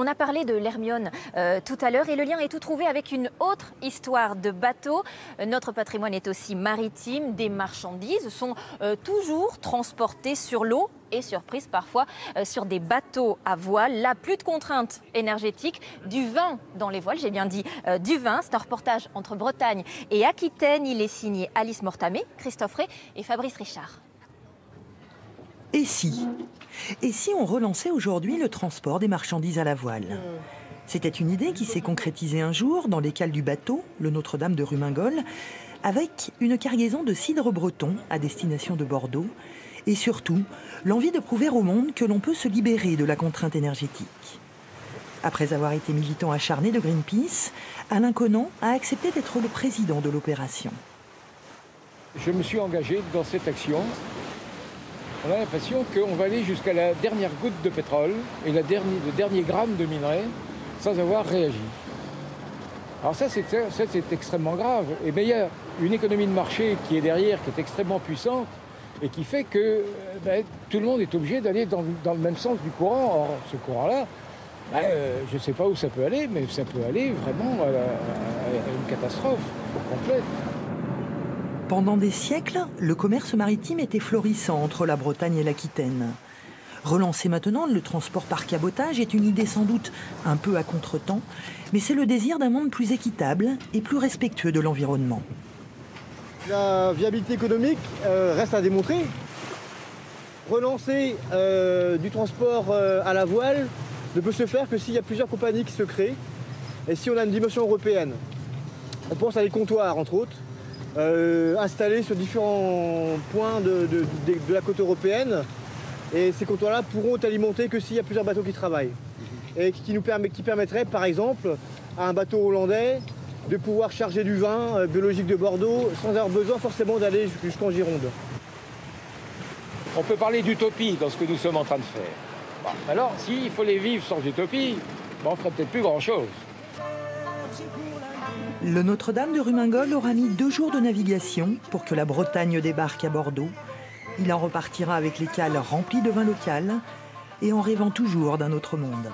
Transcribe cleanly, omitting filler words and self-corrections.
On a parlé de l'Hermione tout à l'heure et le lien est tout trouvé avec une autre histoire de bateau. Notre patrimoine est aussi maritime. Des marchandises sont toujours transportées sur l'eau et surprise parfois sur des bateaux à voile. Là, plus de contraintes énergétiques, du vin dans les voiles, j'ai bien dit du vin. C'est un reportage entre Bretagne et Aquitaine. Il est signé Alice Mortamé, Christophe Rey et Fabrice Richard. Et si on relançait aujourd'hui le transport des marchandises à la voile? C'était une idée qui s'est concrétisée un jour dans les cales du bateau, le Notre-Dame de Rumingol, avec une cargaison de cidre breton à destination de Bordeaux et surtout l'envie de prouver au monde que l'on peut se libérer de la contrainte énergétique. Après avoir été militant acharné de Greenpeace, Alain Conan a accepté d'être le président de l'opération. Je me suis engagé dans cette action. On a l'impression qu'on va aller jusqu'à la dernière goutte de pétrole et le dernier gramme de minerai sans avoir réagi. Alors ça, c'est extrêmement grave. Et meilleur, une économie de marché qui est derrière, qui est extrêmement puissante et qui fait que tout le monde est obligé d'aller dans le même sens du courant. Or, ce courant-là, je ne sais pas où ça peut aller, mais ça peut aller vraiment à une catastrophe complète. Pendant des siècles, le commerce maritime était florissant entre la Bretagne et l'Aquitaine. Relancer maintenant le transport par cabotage est une idée sans doute un peu à contretemps, mais c'est le désir d'un monde plus équitable et plus respectueux de l'environnement. La viabilité économique reste à démontrer. Relancer du transport à la voile ne peut se faire que s'il y a plusieurs compagnies qui se créent et si on a une dimension européenne. On pense à des comptoirs, entre autres, installés sur différents points de la côte européenne. Et ces comptoirs-là pourront être alimentés que s'il y a plusieurs bateaux qui travaillent. Et qui permettrait, par exemple, à un bateau hollandais de pouvoir charger du vin biologique de Bordeaux sans avoir besoin forcément d'aller jusqu'en Gironde. On peut parler d'utopie dans ce que nous sommes en train de faire. Bon, alors, s'il faut les vivre sans utopie, on ne ferait peut-être plus grand-chose. Le Notre-Dame de Rumingol aura mis 2 jours de navigation pour que la Bretagne débarque à Bordeaux. Il en repartira avec les cales remplies de vin local et en rêvant toujours d'un autre monde.